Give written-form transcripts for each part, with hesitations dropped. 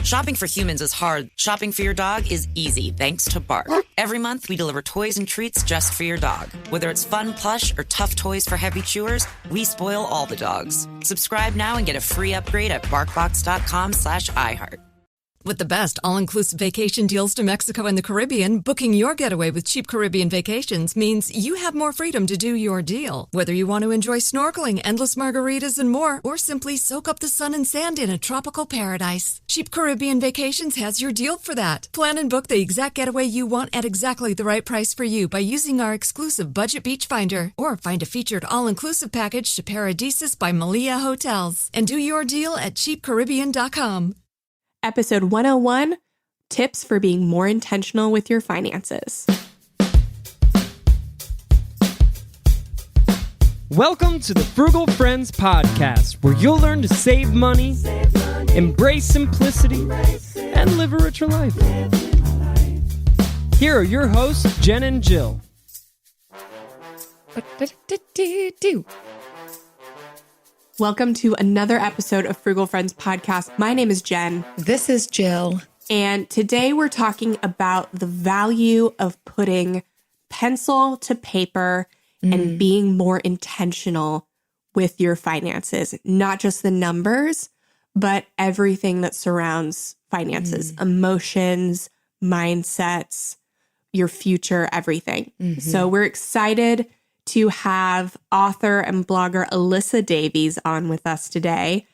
Shopping for humans is hard. Shopping for your dog is easy thanks to Bark. Every month, we deliver toys and treats just for your dog. Whether it's fun plush or tough toys for heavy chewers, we spoil all the dogs. Subscribe now and get a free upgrade at barkbox.com/iHeart. With the best all-inclusive vacation deals to Mexico and the Caribbean, booking your getaway with Cheap Caribbean Vacations means you have more freedom to do your deal. Whether you want to enjoy snorkeling, endless margaritas, and more, or simply soak up the sun and sand in a tropical paradise, Cheap Caribbean Vacations has your deal for that. Plan and book the exact getaway you want at exactly the right price for you by using our exclusive Budget Beach Finder, or find a featured all-inclusive package to Paradisus by Malia Hotels. And do your deal at cheapcaribbean.com. Episode 101, Tips for Being More Intentional with Your Finances. Welcome to the Frugal Friends podcast, where you'll learn to save money, embrace simplicity, and live a richer life. Here are your hosts, Jen and Jill. Welcome to another episode of Frugal Friends podcast. My name is Jen. This is Jill. And today we're talking about the value of putting pencil to paper and being more intentional with your finances. Not just the numbers, but everything that surrounds finances, emotions, mindsets, your future, everything. So we're excited to have author and blogger Alyssa Davies on with us today.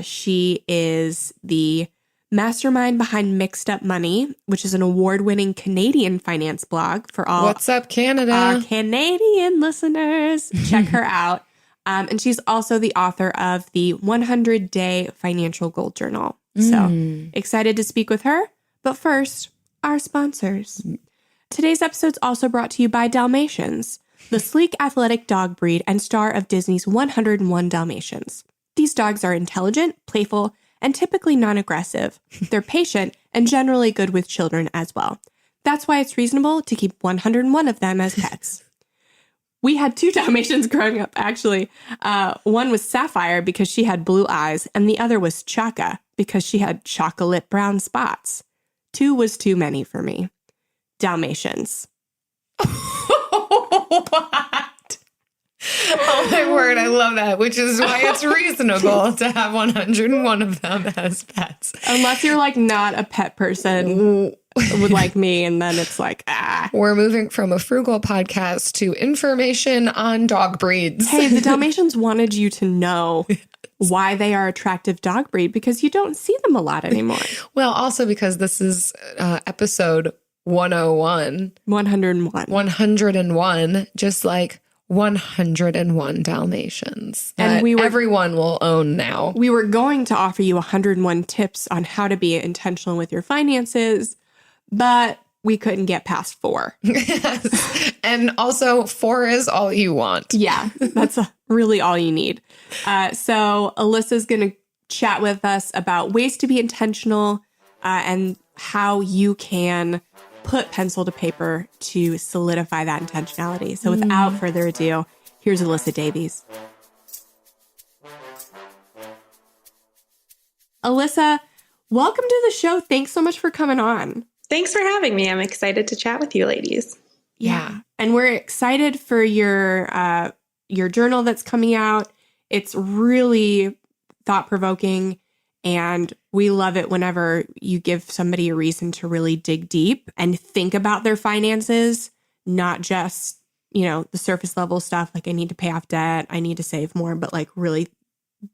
She is the mastermind behind Mixed Up Money, which is an award-winning Canadian finance blog for all What's up, Canada? Our Canadian listeners. Check her out. And she's also the author of the 100-Day Financial Goal Journal. So excited to speak with her. But first, our sponsors. Today's episode is also brought to you by Dalmatians, the sleek, athletic dog breed and star of Disney's 101 Dalmatians. These dogs are intelligent, playful, and typically non-aggressive. They're patient and generally good with children as well. That's why it's reasonable to keep 101 of them as pets. We had 2 Dalmatians growing up, actually. One was Sapphire because she had blue eyes, and the other was Choca because she had chocolate brown spots. 2 was too many for me. Dalmatians. What? Oh my word, I love that, which is why it's reasonable to have 101 of them as pets. Unless you're like not a pet person with like me, and then it's like, We're moving from a frugal podcast to information on dog breeds. Hey, the Dalmatians wanted you to know why they are attractive dog breed because you don't see them a lot anymore. Well, also because this is episode 101. 101. 101, just like 101 Dalmatians. And everyone will own now. We were going to offer you 101 tips on how to be intentional with your finances, but we couldn't get past 4. Yes. And also 4 is all you want. Yeah, that's really all you need. So Alyssa's going to chat with us about ways to be intentional and how you can put pencil to paper to solidify that intentionality. So without further ado, here's Alyssa Davies. Alyssa, welcome to the show. Thanks so much for coming on. Thanks for having me. I'm excited to chat with you ladies. Yeah. And we're excited for your journal that's coming out. It's really thought-provoking, and we love it whenever you give somebody a reason to really dig deep and think about their finances, not just, the surface level stuff like I need to pay off debt, I need to save more, but like really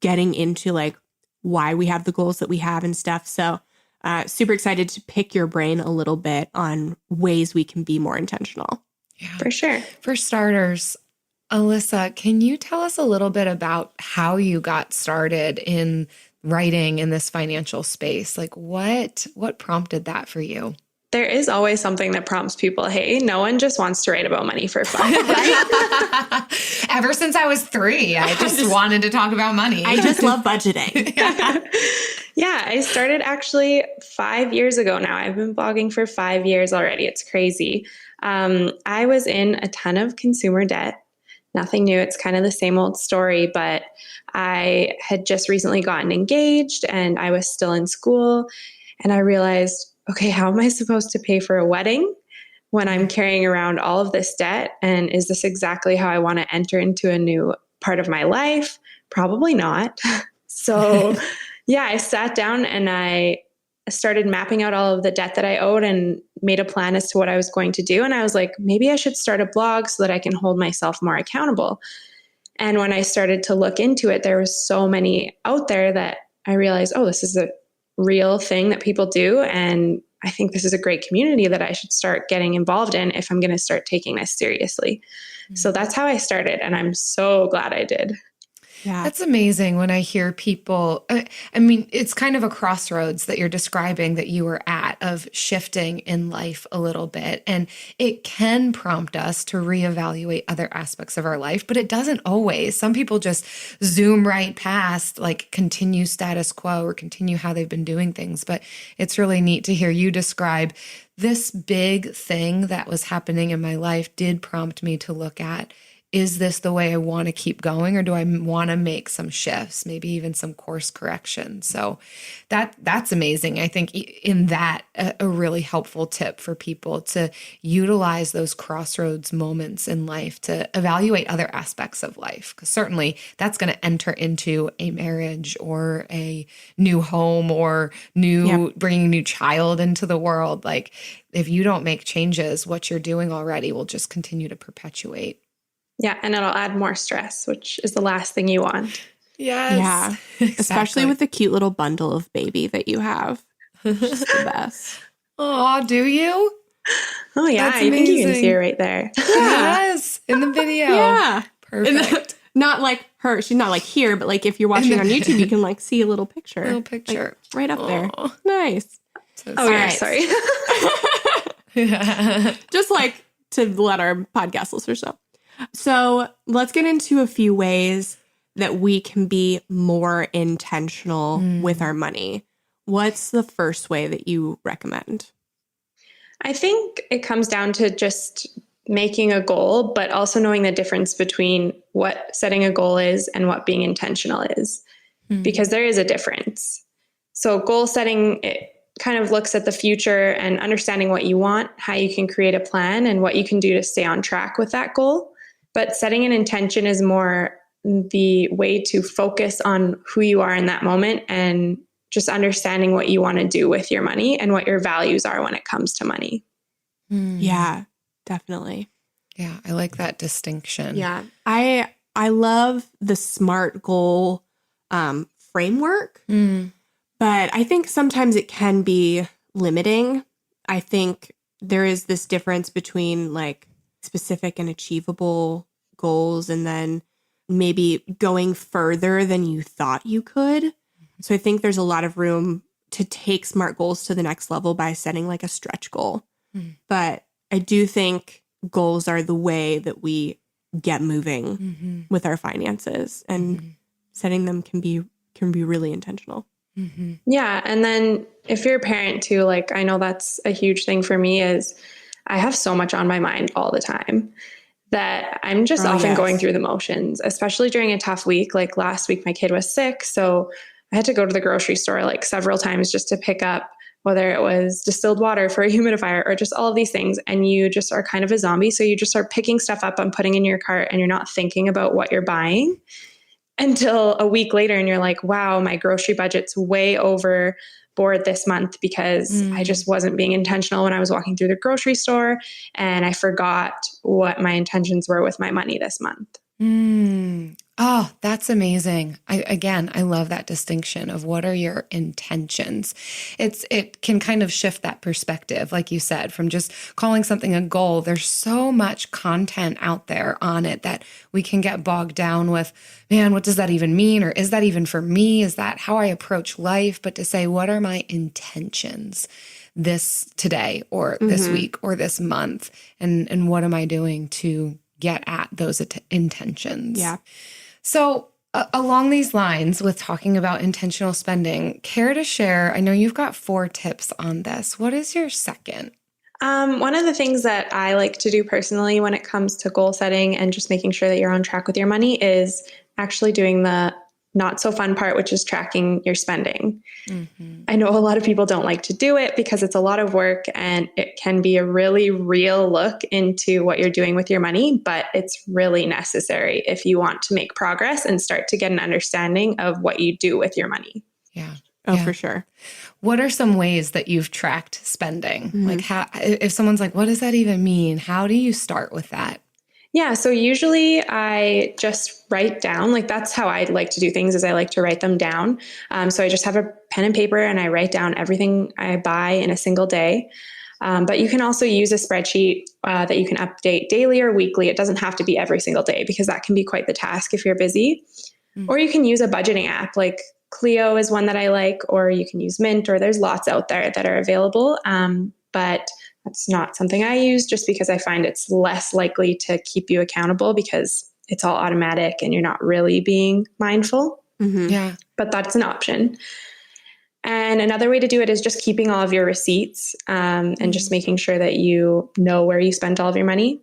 getting into like why we have the goals that we have and stuff. So super excited to pick your brain a little bit on ways we can be more intentional. Yeah. For sure. For starters, Alyssa, can you tell us a little bit about how you got started in writing in this financial space? Like what prompted that for you? There is always something that prompts people. Hey, no one just wants to write about money for fun, right? Ever since I was 3, I just wanted to talk about money. I just love budgeting. Yeah, I started actually 5 years ago now. I've been blogging for 5 years already. It's crazy. I was in a ton of consumer debt. Nothing new. It's kind of the same old story, but I had just recently gotten engaged and I was still in school. And I realized, okay, how am I supposed to pay for a wedding when I'm carrying around all of this debt? And is this exactly how I want to enter into a new part of my life? Probably not. So yeah, I sat down and I started mapping out all of the debt that I owed and made a plan as to what I was going to do. And I was like, maybe I should start a blog so that I can hold myself more accountable. And when I started to look into it, there was so many out there that I realized, oh, this is a real thing that people do. And I think this is a great community that I should start getting involved in if I'm going to start taking this seriously. So that's how I started. And I'm so glad I did. Yeah. That's amazing when I hear people. I mean, it's kind of a crossroads that you're describing that you were at of shifting in life a little bit. And it can prompt us to reevaluate other aspects of our life, but it doesn't always. Some people just zoom right past, like continue status quo or continue how they've been doing things. But it's really neat to hear you describe this big thing that was happening in my life did prompt me to look at, is this the way I want to keep going, or do I want to make some shifts, maybe even some course correction? So that's amazing. I think in that, a really helpful tip for people to utilize those crossroads moments in life to evaluate other aspects of life, because certainly that's going to enter into a marriage or a new home or bringing a new child into the world. Like if you don't make changes, what you're doing already will just continue to perpetuate. Yeah. And it'll add more stress, which is the last thing you want. Yes. Yeah. Exactly. Especially with the cute little bundle of baby that you have. Just the best. Oh, do you? Oh, yeah. That's I think you can amazing. see it right there. Yes. In the video. Yeah. Perfect. Not like her. She's not like here, but like if you're watching on YouTube, you can like see a little picture. Little picture. Like, right up there. Aw. Nice. So Oh, yeah. right. Sorry. Just like to let our podcast listeners know. So let's get into a few ways that we can be more intentional with our money. What's the first way that you recommend? I think it comes down to just making a goal, but also knowing the difference between what setting a goal is and what being intentional is, because there is a difference. So goal setting, it kind of looks at the future and understanding what you want, how you can create a plan, and what you can do to stay on track with that goal. But setting an intention is more the way to focus on who you are in that moment and just understanding what you want to do with your money and what your values are when it comes to money. Yeah, definitely. Yeah, I like that distinction. Yeah. I love the SMART goal framework, but I think sometimes it can be limiting. I think there is this difference between like specific and achievable goals and then maybe going further than you thought you could. So I think there's a lot of room to take SMART goals to the next level by setting like a stretch goal. But I do think goals are the way that we get moving with our finances, and setting them can be really intentional. Yeah. And then if you're a parent too, like I know that's a huge thing for me is I have so much on my mind all the time that I'm just often going through the motions, especially during a tough week. Like last week, my kid was sick. So I had to go to the grocery store like several times just to pick up whether it was distilled water for a humidifier or just all of these things. And you just are kind of a zombie. So you just start picking stuff up and putting in your cart and you're not thinking about what you're buying until a week later. And you're like, wow, my grocery budget's way overboard this month because I just wasn't being intentional when I was walking through the grocery store, and I forgot what my intentions were with my money this month. Oh, that's amazing. I love that distinction of what are your intentions. It can kind of shift that perspective, like you said, from just calling something a goal. There's so much content out there on it that we can get bogged down with, man, what does that even mean? Or is that even for me? Is that how I approach life? But to say, what are my intentions this today or this week or this month? And what am I doing to get at those intentions? Yeah. So along these lines with talking about intentional spending, care to share, I know you've got 4 tips on this. What is your second? One of the things that I like to do personally when it comes to goal setting and just making sure that you're on track with your money is actually doing the not so fun part, which is tracking your spending. I know a lot of people don't like to do it because it's a lot of work and it can be a really real look into what you're doing with your money, but it's really necessary if you want to make progress and start to get an understanding of what you do with your money. Yeah. Oh, for sure. What are some ways that you've tracked spending? Like if someone's like, what does that even mean? How do you start with that? Yeah. So usually I just write down, like that's how I like to do things, is I like to write them down. So I just have a pen and paper and I write down everything I buy in a single day. But you can also use a spreadsheet that you can update daily or weekly. It doesn't have to be every single day because that can be quite the task if you're busy. Or you can use a budgeting app, like Clio is one that I like, or you can use Mint, or there's lots out there that are available. But that's not something I use just because I find it's less likely to keep you accountable because it's all automatic and you're not really being mindful. Yeah. But that's an option. And another way to do it is just keeping all of your receipts and just making sure that you know where you spent all of your money.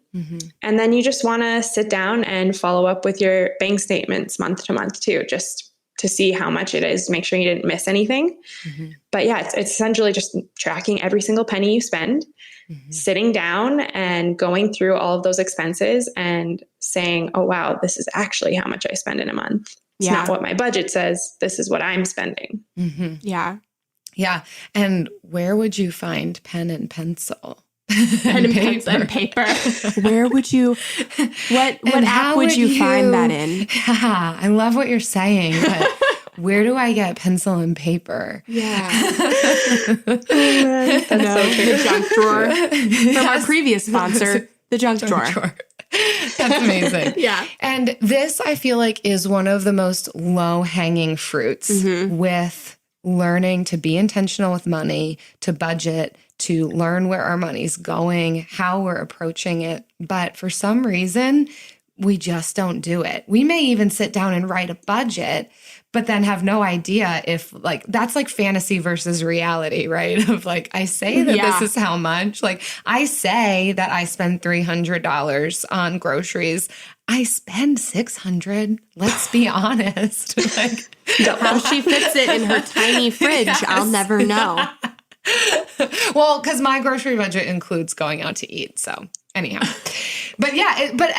And then you just want to sit down and follow up with your bank statements month to month too, just to see how much it is, to make sure you didn't miss anything. But yeah, it's essentially just tracking every single penny you spend, sitting down and going through all of those expenses and saying, oh, wow, this is actually how much I spend in a month. It's not what my budget says. This is what I'm spending. Yeah. Yeah. And where would you find pen and pencil? Pen and pencil and paper. Where would you, what app would you find that in? Yeah, I love what you're saying, but where do I get pencil and paper? Yeah. That's so true. The junk drawer. From our previous sponsor, the junk drawer. That's amazing. Yeah. And this, I feel like, is one of the most low-hanging fruits with learning to be intentional with money, to budget, to learn where our money's going, how we're approaching it. But for some reason, we just don't do it. We may even sit down and write a budget, but then have no idea if, like, that's like fantasy versus reality, right? Of like, I say that this is how much, like, I say that I spend $300 on groceries. I spend $600. Let's be honest. Like, how she fits it in her tiny fridge, I'll never know. Well, because my grocery budget includes going out to eat. So anyhow, but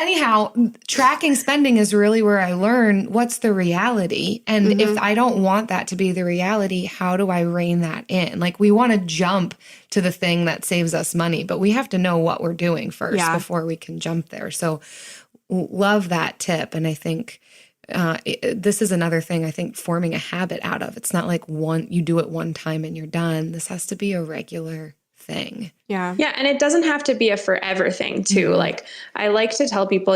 anyhow, tracking spending is really where I learn what's the reality. And if I don't want that to be the reality, how do I rein that in? Like, we want to jump to the thing that saves us money, but we have to know what we're doing first before we can jump there. So love that tip. And I think this is another thing, I think, forming a habit out of. It's not like you do it one time and you're done. This has to be a regular thing. Yeah. Yeah. And it doesn't have to be a forever thing too. Like, I like to tell people,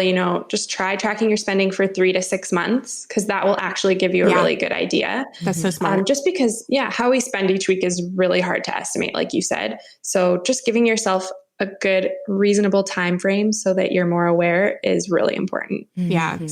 just try tracking your spending for 3 to 6 months, because that will actually give you a really good idea. That's so smart. Just because, how we spend each week is really hard to estimate, like you said. So just giving yourself a good, reasonable time frame so that you're more aware is really important. Yeah. To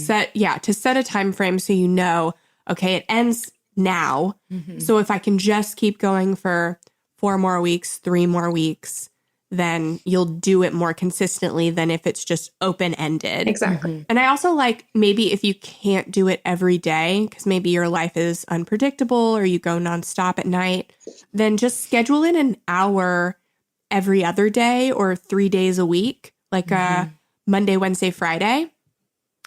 set a time frame so you know, okay, it ends now. So if I can just keep going for 4 more weeks, 3 more weeks, then you'll do it more consistently than if it's just open-ended. Exactly. And I also like, maybe if you can't do it every day, because maybe your life is unpredictable or you go nonstop at night, then just schedule in an hour every other day or 3 days a week, like a Monday, Wednesday, Friday,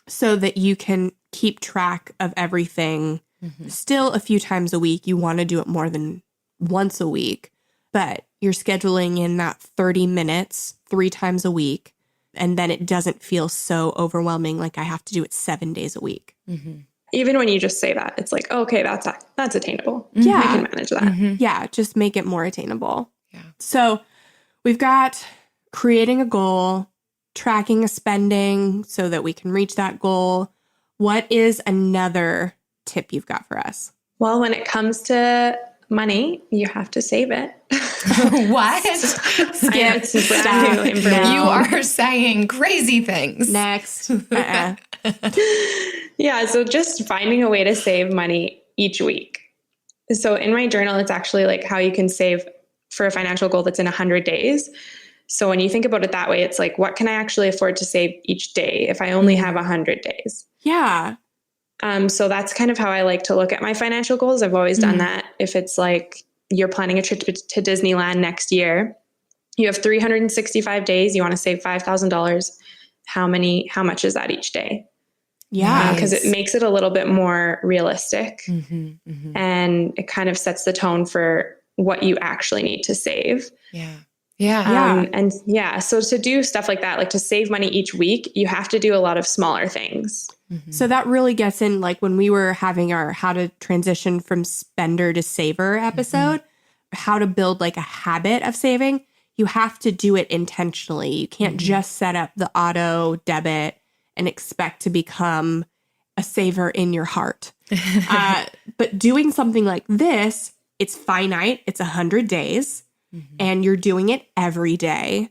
so that you can keep track of everything. Still a few times a week. You want to do it more than once a week, but you're scheduling in that 30 minutes 3 times a week. And then it doesn't feel so overwhelming, like I have to do it 7 days a week. Even when you just say that, it's like, okay, that's attainable. Yeah. I can manage that. Yeah. Just make it more attainable. Yeah. So we've got creating a goal, tracking a spending so that we can reach that goal. What is another tip you've got for us? Well, when it comes to money, you have to save it. What? Skip. It's brand new information. You are saying crazy things. Next. Yeah, so just finding a way to save money each week. So in my journal, it's actually like how you can save for a financial goal that's in 100 days. So when you think about it that way, it's like, what can I actually afford to save each day if I only have 100 days? Yeah. So that's kind of how I like to look at my financial goals. I've always done that. If it's like you're planning a trip to Disneyland next year, you have 365 days, you want to save $5,000. How much is that each day? Yeah. Because it makes it a little bit more realistic, and it kind of sets the tone for what you actually need to save. So to do stuff like that, like to save money each week, you have to do a lot of smaller things. So that really gets in, like when we were having our how to transition from spender to saver episode, how to build like a habit of saving. You have to do it intentionally. You can't just set up the auto debit and expect to become a saver in your heart. But doing something like this, it's finite. It's 100 days and you're doing it every day.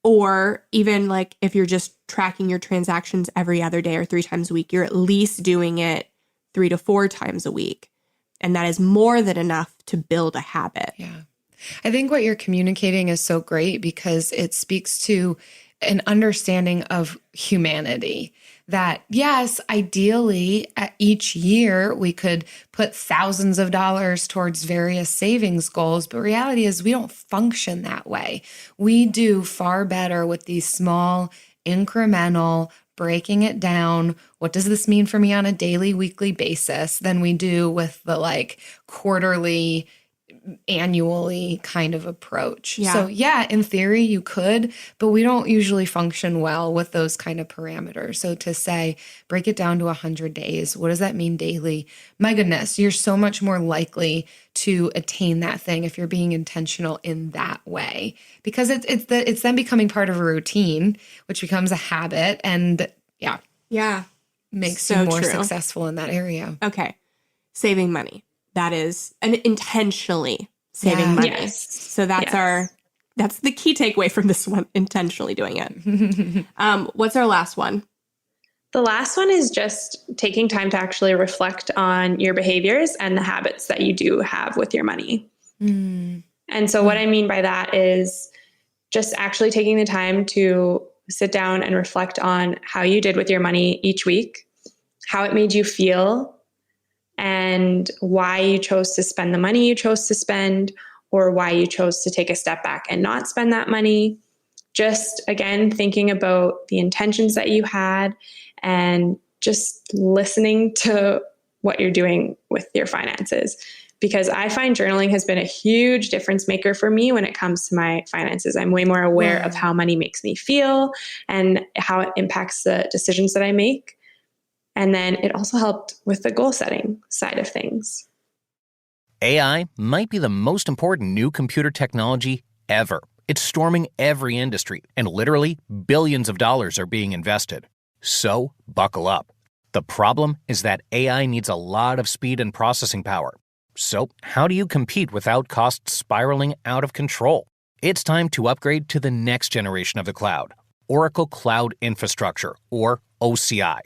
Or even like if you're just tracking your transactions every other day or 3 times a week, you're at least doing it 3 to 4 times a week. And that is more than enough to build a habit. Yeah. I think what you're communicating is so great because it speaks to an understanding of humanity that, yes, ideally each year we could put thousands of dollars towards various savings goals, but reality is we don't function that way. We do far better with these small, incremental, breaking it down. What does this mean for me on a daily, weekly basis than we do with the like quarterly, annually kind of approach. Yeah. So yeah, in theory you could, but we don't usually function well with those kind of parameters. So to say, break it down to 100 days, what does that mean daily? My goodness, you're so much more likely to attain that thing if you're being intentional in that way, because it's then becoming part of a routine, which becomes a habit, and makes you more successful in that area. Okay. Saving money. That is intentionally saving money. Yes. So that's the key takeaway from this one, intentionally doing it. What's our last one? The last one is just taking time to actually reflect on your behaviors and the habits that you do have with your money. And so what I mean by that is just actually taking the time to sit down and reflect on how you did with your money each week, how it made you feel, and why you chose to spend the money you chose to spend, or why you chose to take a step back and not spend that money. Just, again, thinking about the intentions that you had and just listening to what you're doing with your finances. Because I find journaling has been a huge difference maker for me when it comes to my finances. I'm way more aware of how money makes me feel and how it impacts the decisions that I make. And then it also helped with the goal setting side of things. AI might be the most important new computer technology ever. It's storming every industry, and literally billions of dollars are being invested. So buckle up. The problem is that AI needs a lot of speed and processing power. So how do you compete without costs spiraling out of control? It's time to upgrade to the next generation of the cloud, Oracle Cloud Infrastructure, or OCI.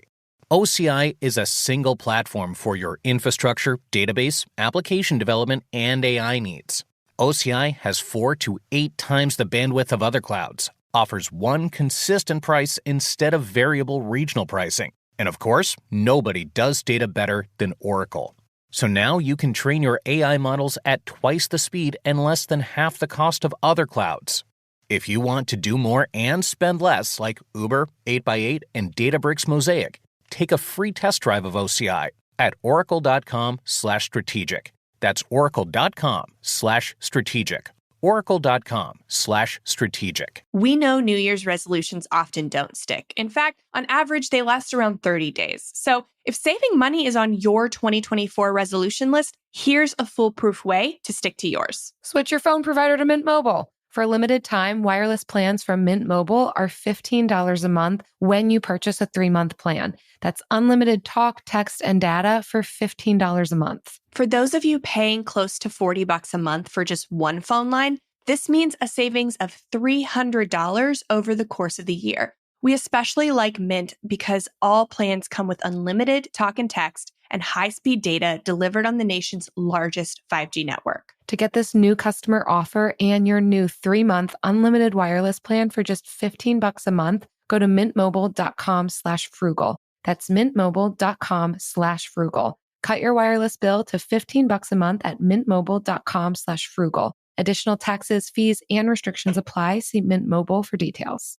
OCI is a single platform for your infrastructure, database, application development, and AI needs. OCI has 4 to 8 times the bandwidth of other clouds, offers one consistent price instead of variable regional pricing. And of course, nobody does data better than Oracle. So now you can train your AI models at twice the speed and less than half the cost of other clouds. If you want to do more and spend less, like Uber, 8x8, and Databricks Mosaic, take a free test drive of OCI at oracle.com/strategic. That's oracle.com/strategic. oracle.com/strategic. We know New Year's resolutions often don't stick. In fact, on average, they last around 30 days. So if saving money is on your 2024 resolution list, here's a foolproof way to stick to yours. Switch your phone provider to Mint Mobile. For a limited time, wireless plans from Mint Mobile are $15 a month when you purchase a 3-month plan. That's unlimited talk, text, and data for $15 a month. For those of you paying close to $40 a month for just one phone line, this means a savings of $300 over the course of the year. We especially like Mint because all plans come with unlimited talk and text and high-speed data delivered on the nation's largest 5G network. To get this new customer offer and your new 3-month unlimited wireless plan for just $15 a month, go to mintmobile.com/frugal. That's mintmobile.com/frugal. Cut your wireless bill to $15 a month at mintmobile.com/frugal. Additional taxes, fees, and restrictions apply. See Mint Mobile for details.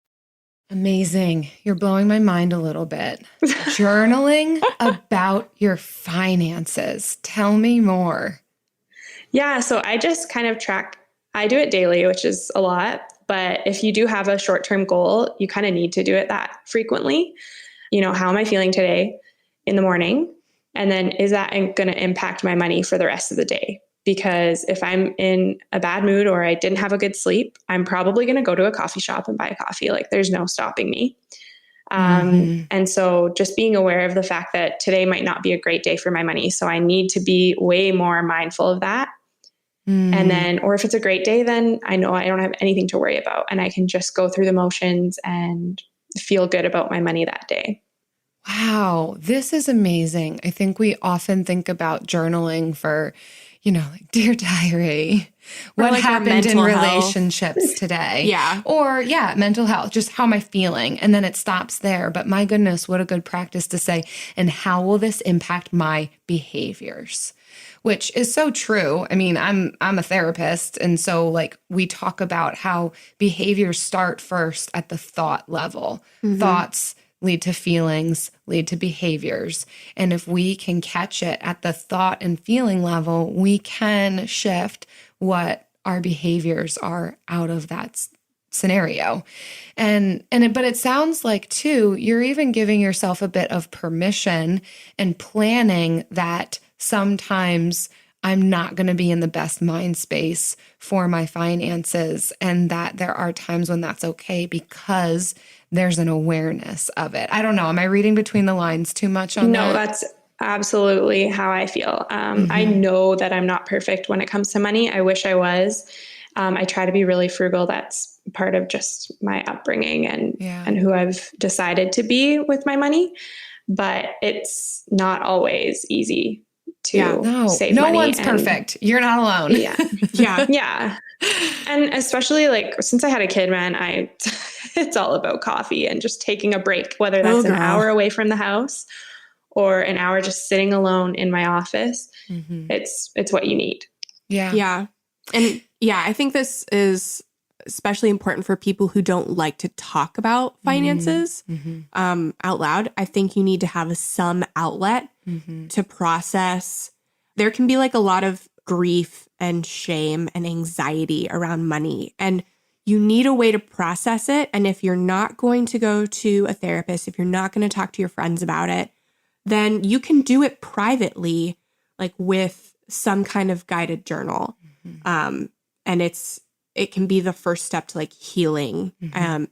Amazing. You're blowing my mind a little bit. Journaling about your finances. Tell me more. Yeah, so I just kind of I do it daily, which is a lot. But if you do have a short-term goal, you kind of need to do it that frequently. How am I feeling today in the morning? And then is that going to impact my money for the rest of the day? Because if I'm in a bad mood or I didn't have a good sleep, I'm probably going to go to a coffee shop and buy a coffee. Like there's no stopping me. And so just being aware of the fact that today might not be a great day for my money. So I need to be way more mindful of that. And then, or if it's a great day, then I know I don't have anything to worry about and I can just go through the motions and feel good about my money that day. Wow, this is amazing. I think we often think about journaling for, like Dear Diary, what like happened in mental health. relationships today? Yeah. Or mental health, just how am I feeling? And then it stops there. But my goodness, what a good practice to say, and how will this impact my behaviors? Which is so true. I mean, I'm a therapist. And so we talk about how behaviors start first at the thought level. Thoughts lead to feelings, lead to behaviors. And if we can catch it at the thought and feeling level, we can shift what our behaviors are out of that scenario. But it sounds like too, you're even giving yourself a bit of permission and planning that sometimes I'm not going to be in the best mind space for my finances, and that there are times when that's okay because there's an awareness of it. I don't know. Am I reading between the lines too much on that? No, that's absolutely how I feel. I know that I'm not perfect when it comes to money. I wish I was. I try to be really frugal. That's part of just my upbringing and who I've decided to be with my money. But it's not always easy to save money. No one's perfect. You're not alone. Yeah. Yeah. And especially since I had a kid, man, it's all about coffee and just taking a break, whether that's an hour away from the house or an hour just sitting alone in my office. It's what you need. Yeah. Yeah. And I think this is especially important for people who don't like to talk about finances out loud. I think you need to have some outlet to process. There can be a lot of grief and shame and anxiety around money, and you need a way to process it. And if you're not going to go to a therapist, if you're not going to talk to your friends about it, then you can do it privately, with some kind of guided journal. And it can be the first step to healing and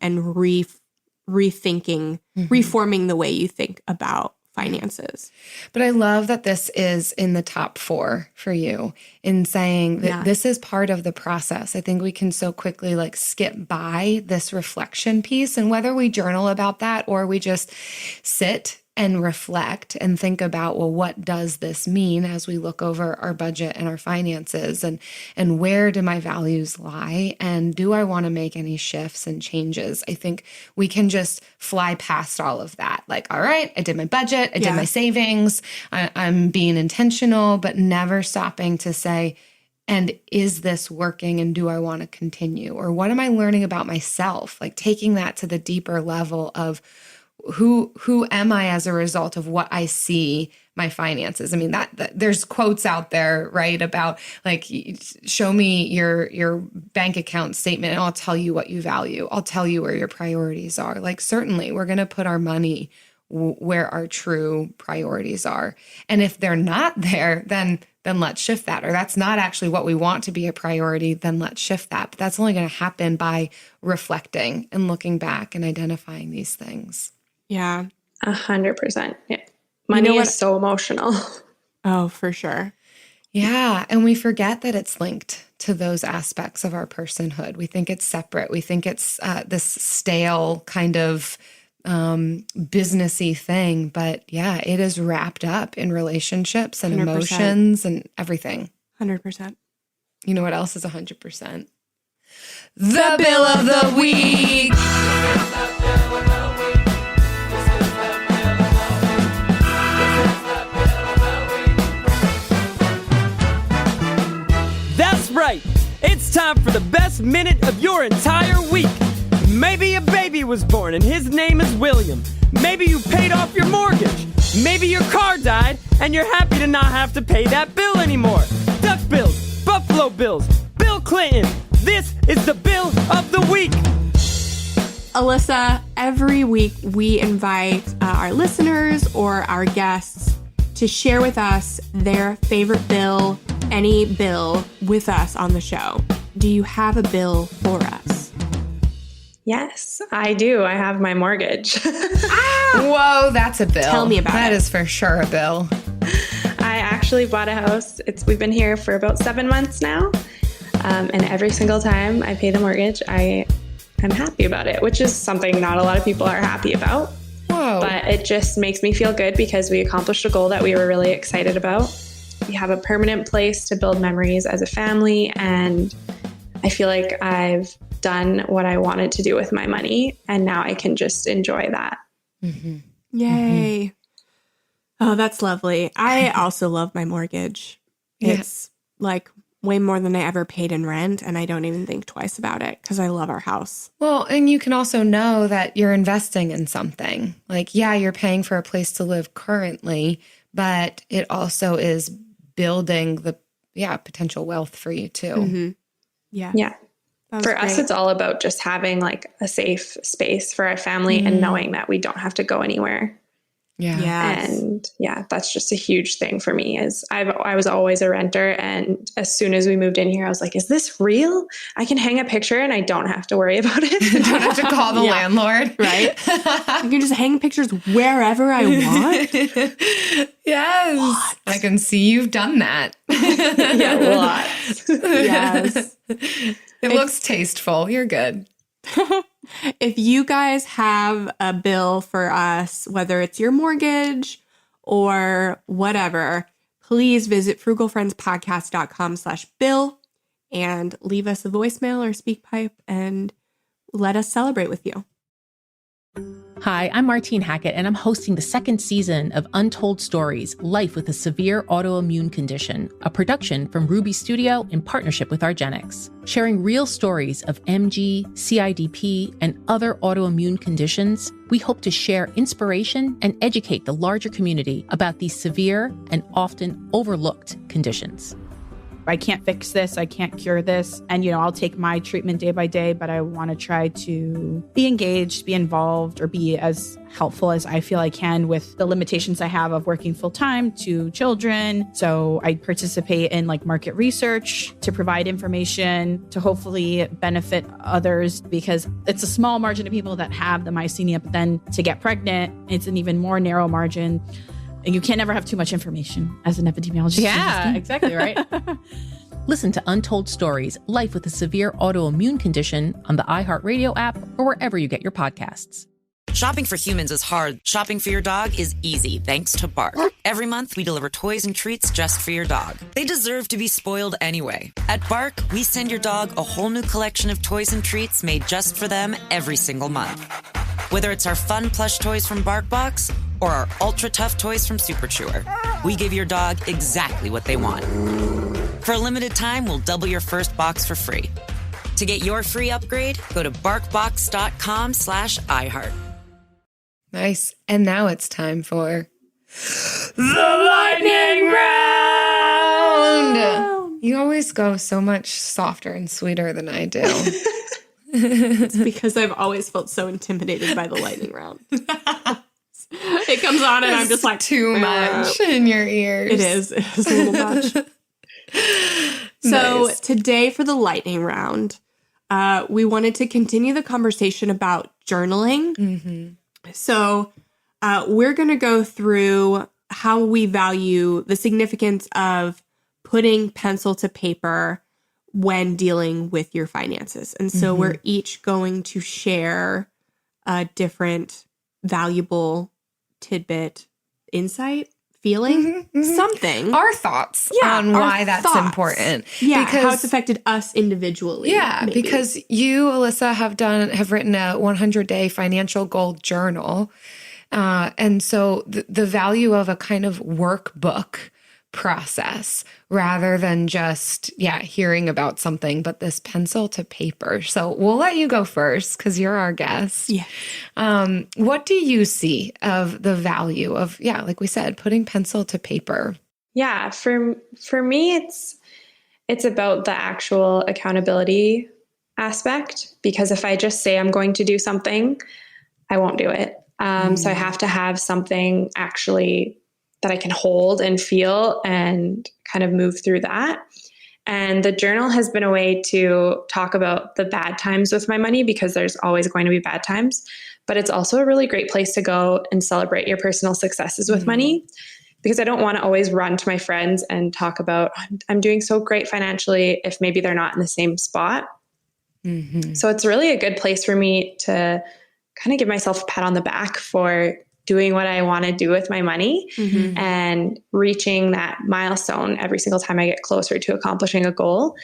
rethinking, reforming the way you think about finances. But I love that this is in the top 4 for you in saying that this is part of the process. I think we can so quickly skip by this reflection piece, and whether we journal about that or we just sit and reflect and think about, well, what does this mean as we look over our budget and our finances, and where do my values lie? And do I want to make any shifts and changes? I think we can just fly past all of that. All right, I did my budget, I did my savings, I'm being intentional, but never stopping to say, and is this working, and do I want to continue? Or what am I learning about myself? Taking that to the deeper level of who am I as a result of what I see my finances. I mean, that there's quotes out there, right, about show me your bank account statement and I'll tell you what you value. I'll tell you where your priorities are. Certainly we're going to put our money where our true priorities are. And if they're not there, then let's shift that. Or that's not actually what we want to be a priority, then let's shift that. But that's only going to happen by reflecting and looking back and identifying these things. Yeah. 100%. Yeah. Money is so emotional. Oh, for sure. Yeah. And we forget that it's linked to those aspects of our personhood. We think it's separate. We think it's this stale kind of businessy thing. But yeah, it is wrapped up in relationships and 100%. Emotions and everything. 100%. You know what else is 100%? The bill of the week. It's time for the best minute of your entire week. Maybe a baby was born and his name is William. Maybe you paid off your mortgage. Maybe your car died and you're happy to not have to pay that bill anymore. Duck bills, Buffalo Bills, Bill Clinton. This is the bill of the week. Alyssa, every week we invite our listeners or our guests to share with us their favorite bill, any bill, with us on the show. Do you have a bill for us? Yes, I do. I have my mortgage. Whoa, that's a bill. Tell me about it. That is for sure a bill. I actually bought a house. We've been here for about 7 months now. And every single time I pay the mortgage, I'm happy about it, which is something not a lot of people are happy about. Whoa. But it just makes me feel good because we accomplished a goal that we were really excited about. We have a permanent place to build memories as a family, and I feel like I've done what I wanted to do with my money, and now I can just enjoy that. Mm-hmm. Yay. Oh, that's lovely. I also love my mortgage. It's like way more than I ever paid in rent, and I don't even think twice about it because I love our house. Well, and you can also know that you're investing in something. Like, yeah, you're paying for a place to live currently, but it also is building the potential wealth for you too. Mm-hmm. Yeah. For us, it's all about just having like a safe space for our family and knowing that we don't have to go anywhere. Yeah. Yes. And that's just a huge thing for me. Is I was always a renter, and as soon as we moved in here, I was like, "Is this real? I can hang a picture and I don't have to worry about it. You don't have to call the landlord, right? I can just hang pictures wherever I want." Yes, what? I can see you've done that. Yeah, lots. Yes, it looks tasteful. You're good. If you guys have a bill for us, whether it's your mortgage or whatever, please visit frugalfriendspodcast.com/bill and leave us a voicemail or speak pipe and let us celebrate with you. Hi, I'm Martine Hackett, and I'm hosting the second season of Untold Stories, Life with a Severe Autoimmune Condition, a production from Ruby Studio in partnership with Argenix, sharing real stories of MG, CIDP, and other autoimmune conditions. We hope to share inspiration and educate the larger community about these severe and often overlooked conditions. I can't fix this. I can't cure this. And, I'll take my treatment day by day, but I want to try to be engaged, be involved, or be as helpful as I feel I can with the limitations I have of working full time to children. So I participate in market research to provide information to hopefully benefit others, because it's a small margin of people that have the myasthenia, but then to get pregnant, it's an even more narrow margin. And you can't ever have too much information as an epidemiologist. Yeah, exactly, right? Listen to Untold Stories, Life with a Severe Autoimmune Condition on the iHeartRadio app or wherever you get your podcasts. Shopping for humans is hard. Shopping for your dog is easy thanks to Bark. Every month, we deliver toys and treats just for your dog. They deserve to be spoiled anyway. At Bark, we send your dog a whole new collection of toys and treats made just for them every single month. Whether it's our fun plush toys from BarkBox or our ultra tough toys from Super Chewer, we give your dog exactly what they want. For a limited time, we'll double your first box for free. To get your free upgrade, go to barkbox.com/iHeart. Nice. And now it's time for the lightning round. You always go so much softer and sweeter than I do. It's because I've always felt so intimidated by the lightning round. It comes on and I'm just like, too much in your ears. It is a little much. So today for the lightning round, we wanted to continue the conversation about journaling. Mm-hmm. So we're going to go through how we value the significance of putting pencil to paper when dealing with your finances. And so we're each going to share a different valuable tidbit, insight, feeling, something. Our thoughts on why that's important. Yeah, because how it's affected us individually. Yeah, maybe. Because you, Alyssa, have written a 100-day financial goal journal. And so the value of a kind of workbook process rather than just, hearing about something, but this pencil to paper. So we'll let you go first because you're our guest. Yeah. What do you see of the value of, like we said, putting pencil to paper? Yeah, for me, it's about the actual accountability aspect, because if I just say I'm going to do something, I won't do it. So I have to have something actually that I can hold and feel and kind of move through that. And the journal has been a way to talk about the bad times with my money, because there's always going to be bad times, but it's also a really great place to go and celebrate your personal successes with money, because I don't want to always run to my friends and talk about, I'm doing so great financially, if maybe they're not in the same spot. So it's really a good place for me to kind of give myself a pat on the back for doing what I want to do with my money and reaching that milestone every single time I get closer to accomplishing a goal.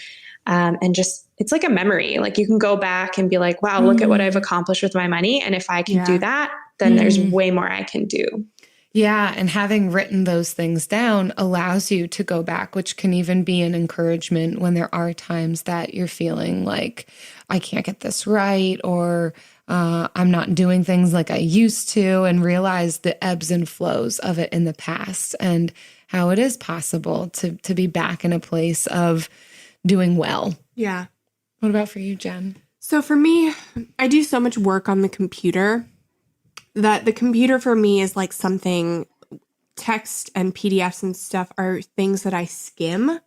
And just, it's like a memory. Like you can go back and be like, wow, look at what I've accomplished with my money. And if I can do that, then there's way more I can do. Yeah. And having written those things down allows you to go back, which can even be an encouragement when there are times that you're feeling like, I can't get this right, or I'm not doing things like I used to, and realize the ebbs and flows of it in the past and how it is possible to be back in a place of doing well. Yeah. What about for you, Jen? So for me, I do so much work on the computer that the computer for me is like something, text and PDFs and stuff are things that I skim,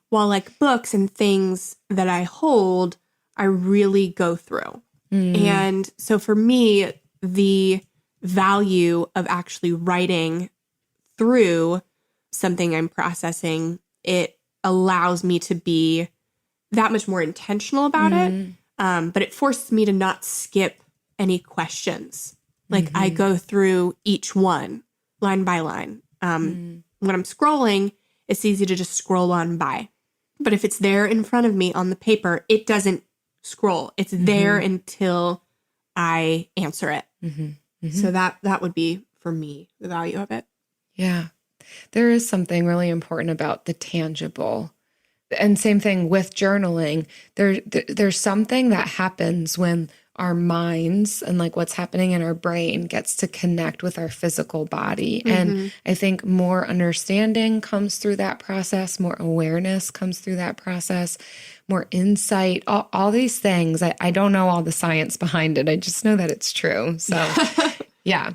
while like books and things that I hold, I really go through. And so for me, the value of actually writing through something I'm processing, it allows me to be that much more intentional about it. But it forces me to not skip any questions. Like I go through each one line by line. When I'm scrolling, it's easy to just scroll on by. But if it's there in front of me on the paper, it doesn't scroll. It's there until I answer it. So that would be, for me, the value of it. Yeah. There is something really important about the tangible. And same thing with journaling. There's something that happens when our minds and like what's happening in our brain gets to connect with our physical body. And I think more understanding comes through that process, more awareness comes through that process, more insight, all these things. I don't know all the science behind it. I just know that it's true. So yeah.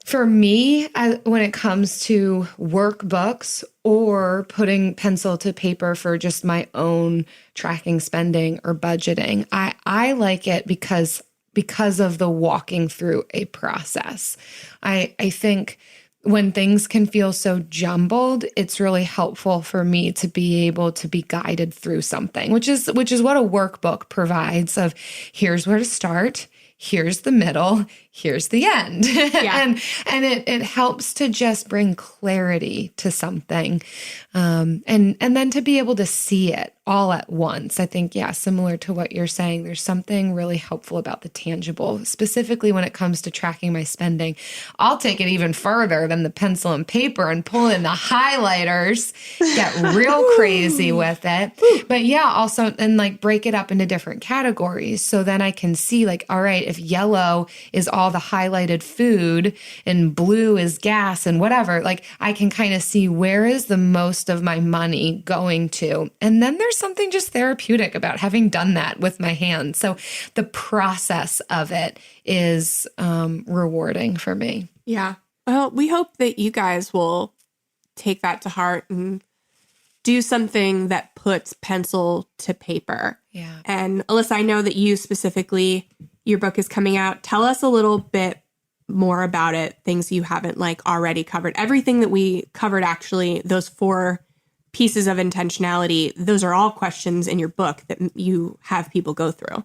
For me, when it comes to workbooks or putting pencil to paper for just my own tracking spending or budgeting, I like it because of the walking through a process. I think when things can feel so jumbled, it's really helpful for me to be able to be guided through something, which is what a workbook provides of here's where to start. Here's the middle, here's the end. Yeah. and it helps to just bring clarity to something. And then to be able to see it all at once. I think, similar to what you're saying, there's something really helpful about the tangible, specifically when it comes to tracking my spending. I'll take it even further than the pencil and paper and pull in the highlighters, get real crazy with it. But also, and like break it up into different categories. So then I can see like, all right, if yellow is all the highlighted food and blue is gas and whatever, like I can kind of see where is the most of my money going to. And then there's something just therapeutic about having done that with my hands. So the process of it is rewarding for me. Yeah. Well, we hope that you guys will take that to heart and do something that puts pencil to paper. Yeah. And Alyssa, I know that you specifically, your book is coming out. Tell us a little bit more about it, things you haven't like already covered. Everything that we covered, actually, those 4 pieces of intentionality, those are all questions in your book that you have people go through.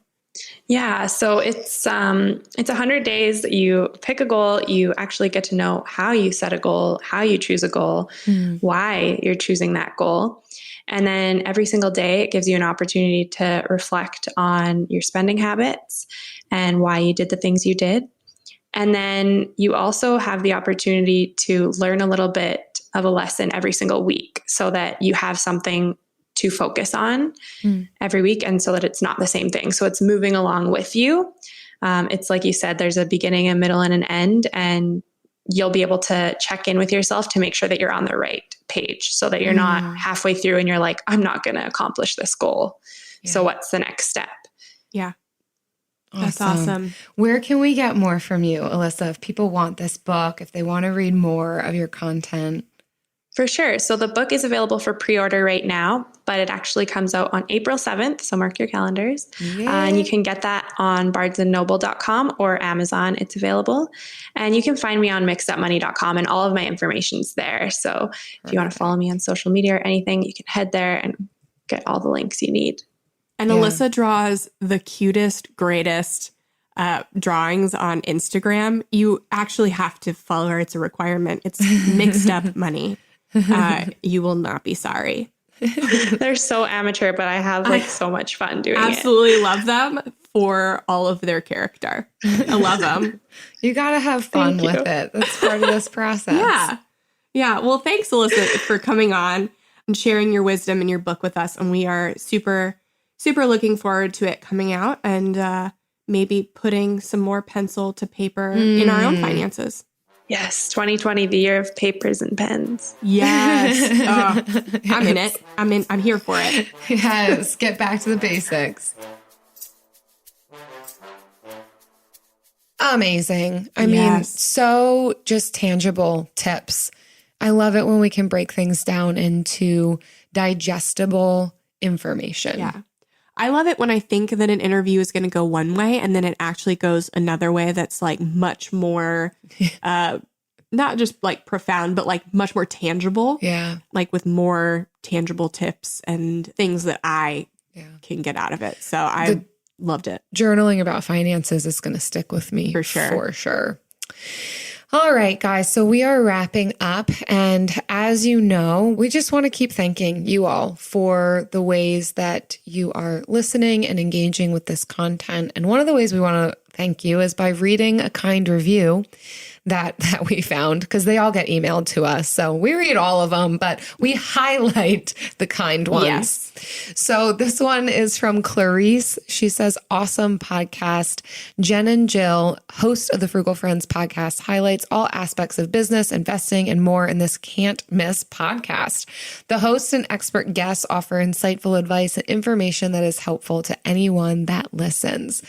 Yeah. So it's 100 days that you pick a goal. You actually get to know how you set a goal, how you choose a goal, why you're choosing that goal. And then every single day, it gives you an opportunity to reflect on your spending habits and why you did the things you did. And then you also have the opportunity to learn a little bit of a lesson every single week so that you have something to focus on every week, and so that it's not the same thing. So it's moving along with you. It's like you said, there's a beginning, a middle, and an end, and you'll be able to check in with yourself to make sure that you're on the right page so that you're not halfway through and you're like, I'm not going to accomplish this goal. Yeah. So what's the next step? Yeah. That's awesome. Where can we get more from you, Alyssa, if people want this book, if they want to read more of your content? For sure. So the book is available for pre-order right now, but it actually comes out on April 7th. So mark your calendars. And you can get that on barnesandnoble.com or Amazon. It's available. And you can find me on mixedupmoney.com, and all of my information's there. So if you want to follow me on social media or anything, you can head there and get all the links you need. And Alyssa draws the cutest, greatest drawings on Instagram. You actually have to follow her. It's a requirement. It's Mixed Up Money. You will not be sorry. They're so amateur, but I have so much fun doing it. Absolutely love them for all of their character. I love them. You got to have fun with it. That's part of this process. Yeah. Well, thanks, Alyssa, for coming on and sharing your wisdom and your book with us. And we are super, super looking forward to it coming out and maybe putting some more pencil to paper in our own finances. Yes, 2020, the year of papers and pens. Yes. I'm in it. I'm here for it. Yes, get back to the basics. Amazing. I mean, so just tangible tips. I love it when we can break things down into digestible information. Yeah. I love it when I think that an interview is going to go one way and then it actually goes another way that's like much more, not just like profound, but like much more tangible. Yeah. Like with more tangible tips and things that I can get out of it. So I loved it. Journaling about finances is going to stick with me. For sure. For sure. All right, guys. So we are wrapping up. And as you know, we just want to keep thanking you all for the ways that you are listening and engaging with this content. And one of the ways we want to thank you is by reading a kind review that we found, because they all get emailed to us. So we read all of them, but we highlight the kind ones. Yes. So this one is from Clarice. She says, awesome podcast. Jen and Jill, host of the Frugal Friends podcast, highlights all aspects of business, investing, and more in this can't miss podcast. The hosts and expert guests offer insightful advice and information that is helpful to anyone that listens.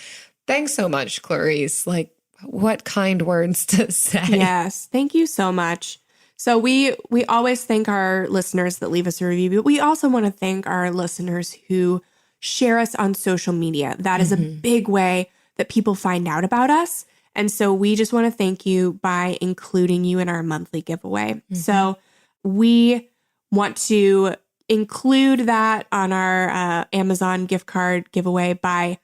Thanks so much, Clarice. Like, what kind words to say. Yes. Thank you so much. So we always thank our listeners that leave us a review, but we also want to thank our listeners who share us on social media. That is a big way that people find out about us. And so we just want to thank you by including you in our monthly giveaway. So we want to include that on our Amazon gift card giveaway by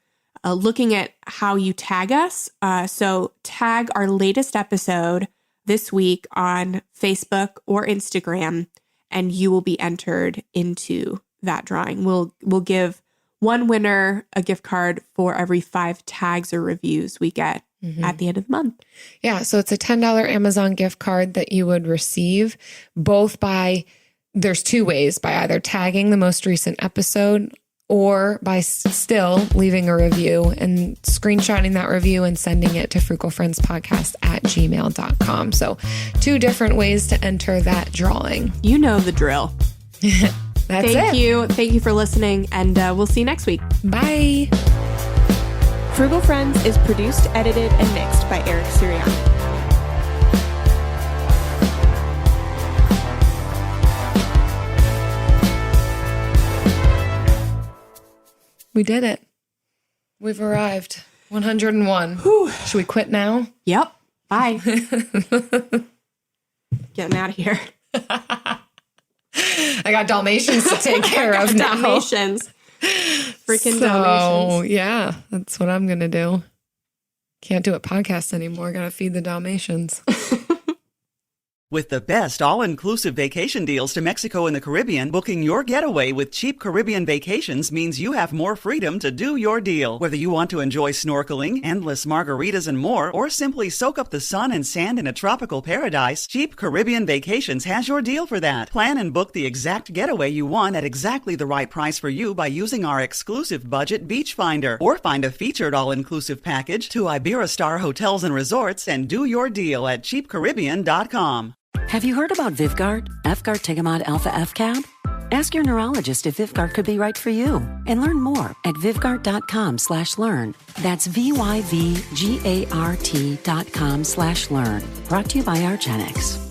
looking at how you tag us. So tag our latest episode this week on Facebook or Instagram, and you will be entered into that drawing. We'll give one winner a gift card for every 5 tags or reviews we get at the end of the month. Yeah. So it's a $10 Amazon gift card that you would receive both by, there's 2 ways, by either tagging the most recent episode or by still leaving a review and screenshotting that review and sending it to frugalfriendspodcast@gmail.com. So 2 different ways to enter that drawing. You know the drill. That's it. Thank you. Thank you for listening, and we'll see you next week. Bye. Frugal Friends is produced, edited, and mixed by Eric Sirianni. We did it. We've arrived. 101. Whew. Should we quit now? Yep. Bye. Getting out of here. I got Dalmatians to take care of now. Dalmatians. Freaking Dalmatians. Yeah, that's what I'm going to do. Can't do a podcast anymore. Got to feed the Dalmatians. With the best all-inclusive vacation deals to Mexico and the Caribbean, booking your getaway with Cheap Caribbean Vacations means you have more freedom to do your deal. Whether you want to enjoy snorkeling, endless margaritas and more, or simply soak up the sun and sand in a tropical paradise, Cheap Caribbean Vacations has your deal for that. Plan and book the exact getaway you want at exactly the right price for you by using our exclusive budget beach finder, or find a featured all-inclusive package to Iberostar Hotels and Resorts and do your deal at cheapcaribbean.com. Have you heard about Vyvgart, F-Gard Tegamod Alpha F-Cab? Ask your neurologist if Vyvgart could be right for you and learn more at vyvgart.com/learn. That's VYVGART.com/learn. Brought to you by argenx.